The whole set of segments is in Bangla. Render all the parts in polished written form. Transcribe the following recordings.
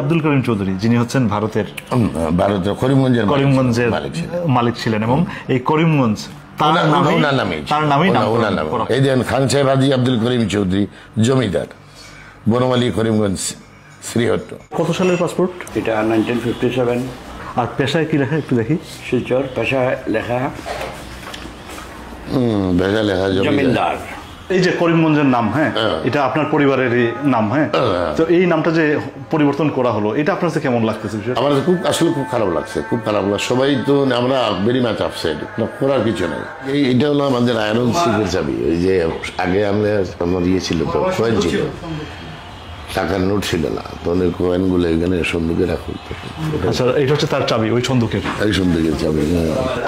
আব্দুল করিম চৌধুরী যিনি হচ্ছেন ভারতের করিমগঞ্জের মালিক ছিলেন এবং এই করিমগঞ্জ তার নামেই এই দেন খান সাহেব হাজী আব্দুল করিম চৌধুরী জমিদার বনমালী করিমগঞ্জ শ্রীহট্ট। কত সালের পাসপোর্ট এটা? 1957। আর পেশায় কি লেখা একটু দেখি। শিলচর। পেশায় লেখা জমিদার। এই যে করিমগঞ্জের নাম, হ্যাঁ, এটা আপনার পরিবারেরই নাম, হ্যাঁ, তো এই নামটা যে পরিবর্তন করা হলো এটা আপনার কাছে কেমন লাগতেছে? আমার আসলে খুব খারাপ লাগছে, খুব খারাপ লাগছে। সবাই তো আমরা ভেরি মাচ আপসেট, করার কিছু নেই। এইটা হলো আমাদের আয়রন সিকের চাবি। ওই যে আগে আমার ইয়ে ছিল, তো কয়েন ছিল, টাকার নোট ছিল না, তো অনেক কয়েন গুলো এখানে সন্দুকে রাখা হতো। আচ্ছা, এটা হচ্ছে তার চাবি, ওই সন্দুকের চাবি।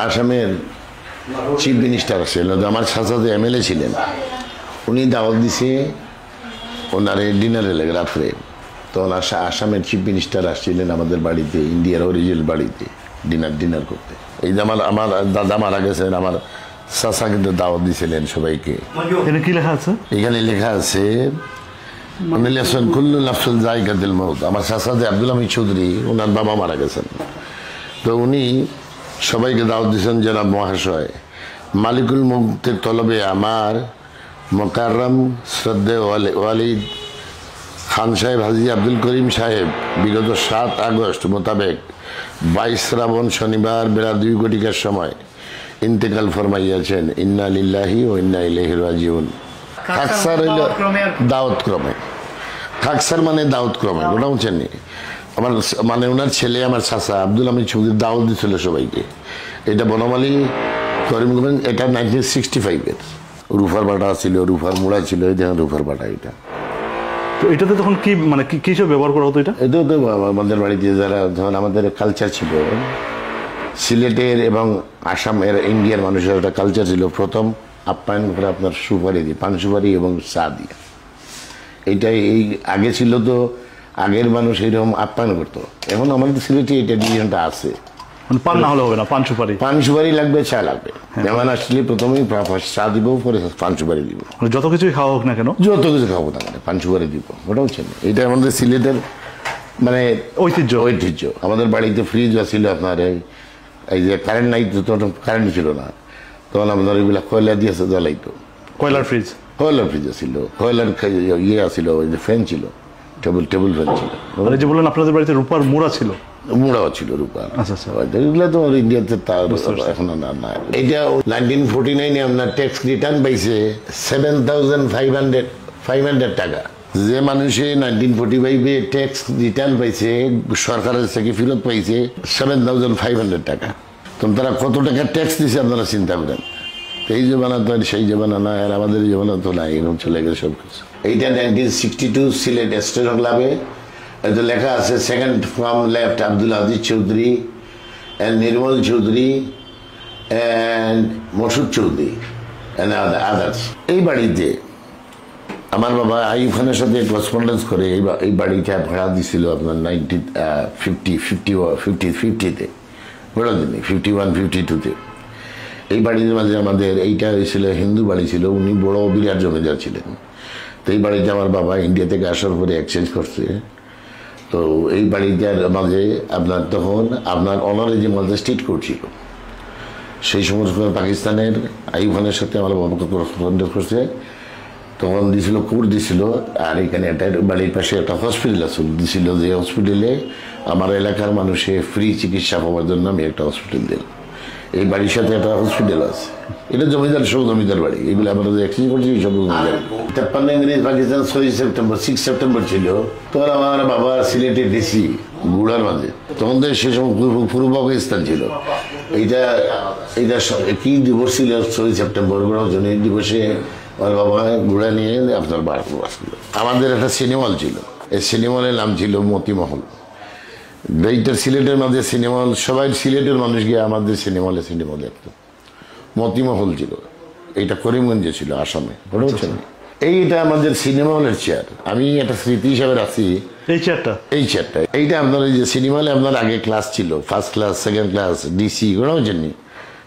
আসামের চিফ মিনিস্টার ছিল, আমার চাচাতে এমএলএ ছিলেন, উনি দাওয়াত দিছে ওনার ডিনারে লেগে রাত্রে। তখন আসামের চিফ মিনিস্টার আসছিলেন আমাদের বাড়িতে, ইন্ডিয়ার অরিজিনাল বাড়িতে ডিনার করতে। এই যে আমার দাদা মারা গেছেন, আমার চাচা কিন্তু দাওয়াত দিয়েছিলেন সবাইকে। এখানে কি লেখা আছে? এখানে লেখা আছে কুল্লু নাফসুন যায়কাতুল মউত। আমার চাচা যে আব্দুল হামিদ চৌধুরী, ওনার বাবা মারা গেছেন, তো উনি সবাইকে দাওয়াত দিয়েছেন, জনাব মহাশয়, মালিকুল মউতের তলবে আমার মোকাররম শ্রদ্ধেয় ওয়ালিদ খান সাহেব হাজী আব্দুল করিম সাহেব বিগত 7 আগস্ট মোতাবেক 22 শ্রাবণ শনিবার বেলা 2 ঘটিকার সময় ইন্তেকাল ফরমাইয়াছেন। ইন্না লিল্লাহি ও ইন্না ইলাইহি রাজিউন। খাকসার হইল দাওয়াত ক্রমে, খাকসার মানে দাওয়াত ক্রমে, ওটা হচ্ছেন আমার মানে ওনার ছেলে আমার চাচা আব্দুল হামিদ চৌধুরী দাওয়াত দিচ্ছিল সবাইকে। এটা বনমালী করিমগঞ্জ, এটা 1965-এর। রুফার বাটা ছিল, রুফার মোড়া ছিল, এই দেখেন রুফার বাটা। এটা তো এটাতে তখন কি মানে কি সব ব্যবহার করা হতো? এটাও তো আমাদের বাড়িতে যারা ধরুন আমাদের কালচার ছিল, সিলেটের এবং আসামের ইন্ডিয়ার মানুষের একটা কালচার ছিল, প্রথম আপ্যায়ন করে আপনার সুপারি দিয়ে, পান সুপারি এবং চা দিয়ে। এইটাই এই আগে ছিল, তো আগের মানুষ এইরকম আপ্যায়ন করতো। এখন আমাদের সিলেটে এটা ডিভিশনটা আছে, পান না হলে হবে না, পান সুপারি লাগবে, চা লাগবে। যেমন আসলে প্রথমেই চা দিব, পরে পান সুপারি দিব, যত কিছুই খাওয়া হোক না কেন, যত কিছু খাবো না কেন পান সুপারি দিব। ওটা হচ্ছে এটা আমাদের সিলেটের মানে ঐতিহ্য। আমাদের বাড়িতে ফ্রিজ ছিল, আপনার এই যে কারেন্ট নাই, তখন কারেন্ট ছিল না, তখন আপনার ওইগুলা কয়লা দিয়েছে জ্বলাইতো। কয়লার ফ্রিজ ছিল, কয়লার ইয়ে ছিল, ওই যে ফ্যান ছিল, টেবিল ফ্যান ছিল। যে বললেন আপনাদের বাড়িতে রূপার মোড়া ছিল, মোড়াও ছিল রূপার। এগুলো তো ইন্ডিয়াতে এখন না। এটা 1949-এ আপনার ট্যাক্স রিটার্ন পাইছে 7,500 টাকা। যে মানুষে 1945-এ ট্যাক্স রিটার্ন পাইছে, সরকারের থেকে ফেরত পাইছে 7,500 টাকা। তো তারা কত টাকা ট্যাক্স দিছে আপনারা চিন্তা করেন। এই জমানা তো সেই জমানা না, আর আমাদের জমানা তো নাই, এরকম চলে গেছে সব কিছু। এইটা 1962 সিলেট স্টেট ক্লাবে এতে লেখা আছে, second from left Abdul Aziz Chowdhury and Nirmal Chowdhury and Masud Chowdhury and others. এই বাড়িতে আমার বাবা আইয়ুব খানের সাথে করেসপন্ডেন্স করে এই বাড়িটা ভাড়া দিছিল আপনার 1950-তে, বড় দিনে 51-52-তে। এই বাড়ির মাঝে আমাদের এইটা হয়েছিল হিন্দু বাড়ি ছিল, উনি বড় বিরাট জমিদার ছিলেন। তো এই বাড়িতে আমার বাবা ইন্ডিয়া থেকে আসার পরে এক্সচেঞ্জ করছে। তো এই বাড়িটার মাঝে আপনার তখন আপনার অনারে যে ম্যাজিস্ট্রেট কোর্ট ছিল, সেই সমস্ত পাকিস্তানের আইয়ুব খানের সাথে আমার বাবাকে করেসপন্ডেন্স করছে, তখন দিছিল কোর্ট দিছিল। আর এখানে একটা বাড়ির পাশে একটা হসপিটাল দিছিল, যে হসপিটালে আমার এলাকার মানুষে ফ্রি চিকিৎসা পাওয়ার জন্য আমি একটা হসপিটাল দিলাম। এই বাড়ির সাথে একটা হসপিটাল আছে, এটা জমিদার, সব জমিদার বাড়ি। এগুলো আমরা যে এক্সচেঞ্জ করছি সব জমিদার। 53 ইংরেজ পাকিস্তান 6 সেপ্টেম্বর ছিল। তখন আমার বাবা সিলেটে ডিসি গুড়ার মাঝে, তখন তো সে সময় পূর্ব পাকিস্তান ছিল। এইটা কি দিবস ছিল? 6 সেপ্টেম্বর এই দিবসে আমার বাবা গুড়া নিয়ে আপনার বাড়ি আসছিল। আমাদের একটা সিনেমা হল ছিল, এই সিনেমা হলের নাম ছিল মতিমহল। এইটা সিলেটের মাঝে সিনেমা হল, সবাই সিলেটের মানুষ গিয়ে আমাদের সিনেমা দেখত। মতিমহল ছিল, এইটা করিমগঞ্জে ছিল, আসামে। এইটা আমাদের সিনেমা হলের চেয়ার। আমি একটা স্মৃতি হিসাবে রাখছি এই চেয়ারটা। এইটা আপনার এই যে সিনেমা হলে আপনার আগে ক্লাস ছিল, first class, second class, DC, কোনো জানি,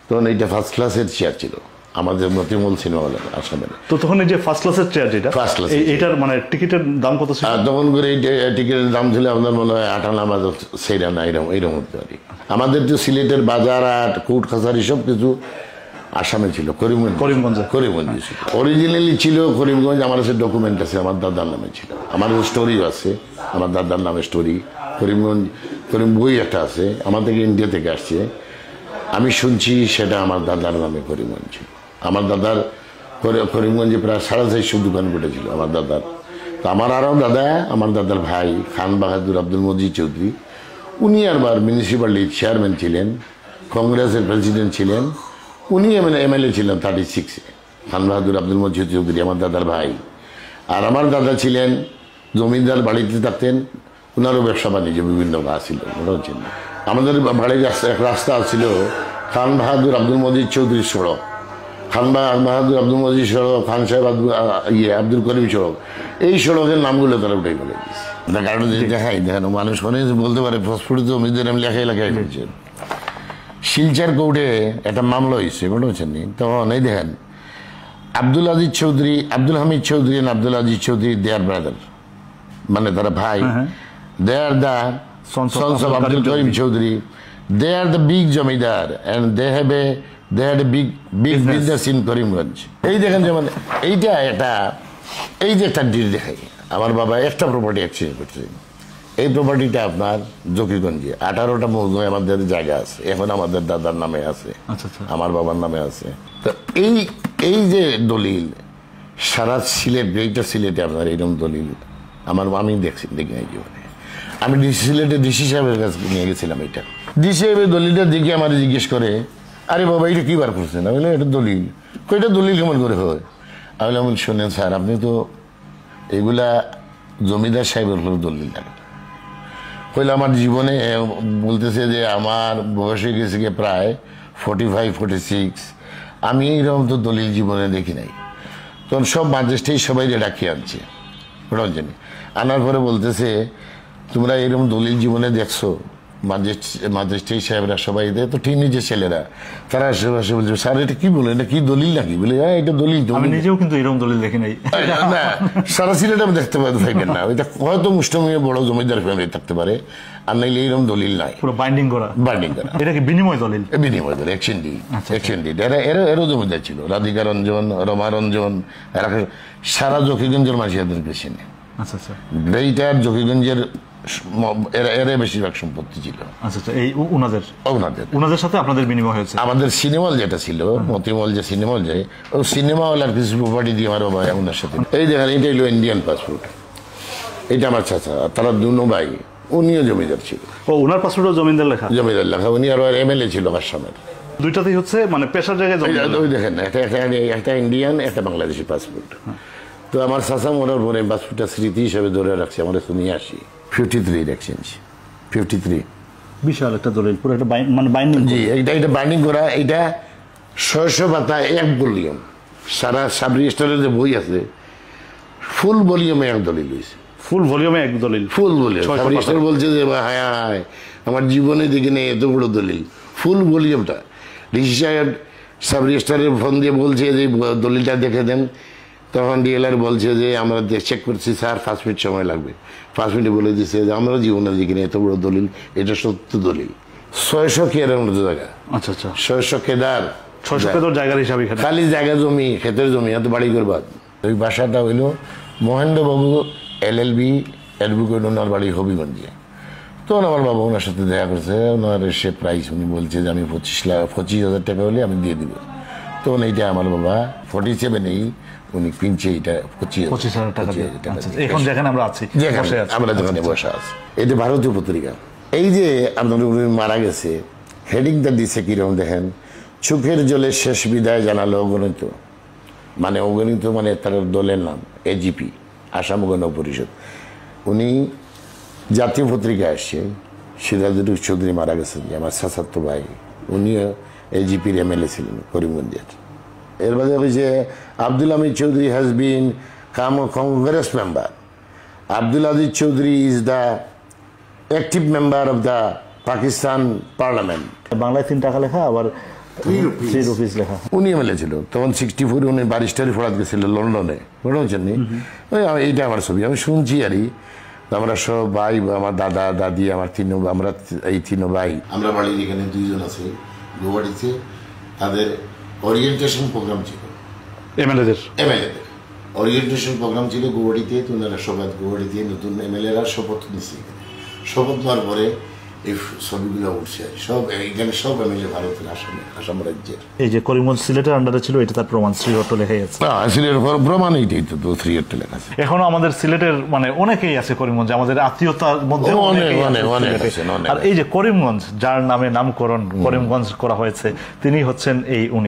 তখন এইটা ফার্স্ট ক্লাসের চেয়ার ছিল। আমাদের মতিমূল সিনেমা হল আসামের। তো তখন এই যে ফার্স্ট ক্লাসের চেয়ার যেটা, First class এইটার মানে টিকিটের দাম কত ছিল? আর তখন করে এই টিকিটের দাম ছিল আপনার মনে হয় 58 সেইরা না এইরকম হতে পারি। আমাদের তো সিলেটের বাজার আর কোর্ট কাছারি সব কিছু আসামে ছিল, করিমগঞ্জে ছিল। অরিজিনালি ছিল করিমগঞ্জ। আমার কাছে ডকুমেন্ট আছে, আমার দাদার নামে ছিল, আমার স্টোরিও আছে, আমার দাদার নামে স্টোরি। করিম বই একটা আছে, আমার থেকে ইন্ডিয়া থেকে আসছে, আমি শুনছি সেটা আমার দাদার নামে করিমগঞ্জ ছিল। আমার দাদার করিমগঞ্জে প্রায় 450 দোকান ঘটেছিল আমার দাদার। তো আমার আরও দাদা, আমার দাদার ভাই খান বাহাদুর আব্দুল মজিদ চৌধুরী, উনি আরবার মিউনিসিপ্যালিটির চেয়ারম্যান ছিলেন, কংগ্রেসের প্রেসিডেন্ট ছিলেন, উনি এমএলএ ছিলেন 36-এ। খান বাহাদুর আব্দুল মজিদ চৌধুরী আমার দাদার ভাই। আর আমার দাদা ছিলেন জমিদার বাড়িতে থাকতেন, ওনারও ব্যবসা বাণিজ্য বিভিন্ন কাজ ছিল। আমাদের বাড়ির এক রাস্তা ছিল খান বাহাদুর আব্দুল মজিদ চৌধুরী সড়ক, খান বাহাদুর আব্দুল মজিদ সড়ক, খান সাহেব আব্দুল করিম সড়ক। এই সড়কের নামগুলো তারা উঠে বলে দিয়েছে। তার কারণ দেখাই দেখেন, মানুষ অনেক বলতে পারে ফসফরিত জমিদের আমি লেখাই ফেলছেন। শিলচর কোর্টে একটা মামলা হয়েছে, বুঝছেন? তখন এই দেখেন Abdul Hamid Chaudhary and Abdul Aziz Chaudhary, they are brother, মানে তারা ভাই। They are the sons of Abdul Karim Chaudhary. They are the big zamindar and they had a big business in Karimganj. এই দেখেন যেমন এইটা এই যে একটা ডিল দেখাই, আমার বাবা একটা প্রপার্টি এক্সচেঞ্জ করছে। এই প্রপার্টিটা আপনার জকিগঞ্জে 18টা মৌজায় আমাদের জায়গা আছে, এখন আমাদের দাদার নামে আছে, আমার বাবার নামে আছে। তো এই যে দলিল সারা সিলেট, গ্রেটার সিলেটে আপনার এইরকম দলিল আমি দেখি নাই জীবনে। আমি সিলেটের ডিসি সাহেবের কাছে নিয়ে গেছিলাম এটা। ডিসি সাহেবের দলিলটা দেখে আমার জিজ্ঞেস করে, আরে বাবা এটা কি বার করছেন? আমি বললাম এটা দলিল। কইটা দলিল কেমন করে হয়? আমি বললাম শোনেন স্যার, আপনি তো এগুলা জমিদার সাহেবের হলো দলিল না। কইলে আমার জীবনে বলতেছে যে আমার বয়স হয়ে গেছে গিয়ে প্রায় 45-46, আমি এইরকম তো দলিল জীবনে দেখি নাই। তখন সব ম্যাজিস্ট্রেট সবাই ডাকিয়ে আনছে, রঞ্জনী আনার পরে বলতেছে তোমরা এরকম দলিল জীবনে দেখছো? ম্যাজিস্ট্রেট সাহেবরা সবাই দেয় তো ঠিক নিজের ছেলেরা, তারা আশেপাশে বলছে স্যার এটা কি বলে, এটা কি দলিল নাকি? বলে হ্যাঁ এটা দলিল। আমি নিজেও কিন্তু এরকম দলিল দেখি নাই। না সারা সিলেট আমি দেখতে থাকেন না, ওইটা হয়তো মুষ্টিমেয় বড় জমিদার ফ্যামিলি থাকতে পারে, আর নাইলে এইরকম দলিল নাই। পুরো বাইন্ডিং করা। এটা কি বিনিময় দলিল? বিনিময় দলিল, অ্যাকশন ডিড। এরও জমিদার ছিল, রাধিকা রঞ্জন, রমা রঞ্জন, এরা সারা জকিগঞ্জের মাঝিয়াদের বেশি নেই। এইটার জকিগঞ্জের এরা বেশিরভাগ সম্পত্তি ছিল। এই ওনাদের সাথে আপনাদের বিনিময় হয়েছে? আমাদের সিনেমল যেটা ছিল, মতিমল যে সিনেমল যায়, ও সিনেমাওয়ালার কিছু প্রপার্টি দিয়ে আমার বাবা ওনার সাথে। এই দেখেন এটা হলো ইন্ডিয়ান পাসপোর্ট, এটা আমার চাচা, তারা দুনো ভাই, উনিও জমিদার ছিল। ওনার পাসপোর্টও জমিদার লেখা? জমিদার লেখা। উনি আরো এমএলএ ছিল আসামের। দুইটাতেই হচ্ছে মানে পেশার জায়গায়। ওই দেখেন একটা ইন্ডিয়ান, একটা বাংলাদেশি পাসপোর্ট। তো আমার চাচা মরার পরে পাসপোর্টটা স্মৃতি হিসেবে ধরে রাখছে, আমার নিয়ে আসি 53 এক্সচেঞ্জ 53। বিশাল একটা দলিল, পুরো একটা মানে বাইন্ডিং। জি, এটা বাইন্ডিং করা। এটা 600 পাতা, এক ভলিউম। সারা সাব রেজিস্টারের যে বই আছে ফুল ভলিউমে এক দলিল হয়েছে। ফুল ভলিউমে এক দলিল? ফুল ভলিউম। সাব রেজিস্টার বলছে যে হায় হায় আমার জীবনে দেখি নেই এত বড় দলিল। ফুল ভলিউমটা ডিসি সাহেব সাব রেজিস্টারের ফোন দিয়ে বলছে যে দলিলটা দেখে দেন। তখন ডিএলআর বলছে যে আমরা চেক করছি স্যার, 5 মিনিট সময় লাগবে। 5 মিনিটে বলে দিচ্ছে যে আমরা জীবনে দেখি না এত বড় দলিল, এটা সত্য দলিল। 600 কেয়ারের মতো জায়গা। 600 কেদার, 600 কেদার জায়গার হিসাবে খালি জায়গা, জমি, ক্ষেতের জমি, এত বাড়ি করবার। ওই বাসাটা হইল মহেন্দ্রবাবু LLB অ্যাডভোকেট, ওনার বাড়ি হবিগঞ্জে। তখন আমার বাবা ওনার সাথে দেখা করছে, ওনার সে প্রাইস উনি বলছে যে আমি 25,000 টাকা হলে আমি দিয়ে দিব। তখন এইটা আমার বাবা 47-এই উনি কিনছে এটা 25,000 টাকা। এখন যেখানে আমরা আছি, আমরা যেখানে বসা আছি, এটা ভারতীয় পত্রিকা। এই যে আপনার মারা গেছে, হেডিংটা দিচ্ছে কিরকম দেখেন, চোখের জলে শেষ বিদায় জানালো অগণিত। মানে অগণিত মানে তার দলের নাম AGP, আসাম গণ পরিষদ। উনি জাতীয় পত্রিকায় আসছে, সিরাজুল চৌধুরী মারা গেছেন, যে আমার চাচাতো ভাই, উনিও AGPর MLA ছিলেন করিমগঞ্জের। এর বাদে হয়েছে Abdul Hamid Chowdhury has been Congress member. Abdul Aziz Chowdhury is the active member of the Pakistan parliament. বাংলায় 3 টাকা লেখা, আবার 3 রুপিস লেখা। উনি এমএলএ ছিল তখন 64 উনি ব্যারিস্টারি পড়াতে গেছিল লন্ডনে, মনে হচ্ছেন নি? এইটা আমার ছবি আমি শুনছি আরই। আমরা সব ভাই, আমার দাদা দাদি, আমরা এই তিন ভাই, আমরা বাড়ির এখানে 2 জন আছে গুয়াহাটিতে, তাদের ওরিয়েন্টেশন প্রোগ্রাম ছিল এমএলএদের। ওরিয়েন্টেশন প্রোগ্রাম ছিল গুয়াহাটিতে। তো ওনারা সবাই গুয়াহাটিতে নতুন এমএলএরা শপথ নিচ্ছে। শপথ নেওয়ার পরে এই ছবিগুলো উঠছে সব এখানে, সব এমএলএ ভারতের আসাম রাজ্যের। এই যে করিমগঞ্জ সিলেটের আন্ডারে ছিল, এটা তার প্রমাণ, শ্রীহট্ট লেখাই আছে। সিলেটের প্রমাণ এইটাই তো 3 লেখা আছে। এখনো আমাদের সিলেটের মানে অনেকেই আছে করিমগঞ্জে, আমাদের আত্মীয়তার মধ্যে আর এই যে করিমগঞ্জ, যার নামে নামকরণ করিমগঞ্জ করা হয়েছে, তিনি হচ্ছেন এই উনি।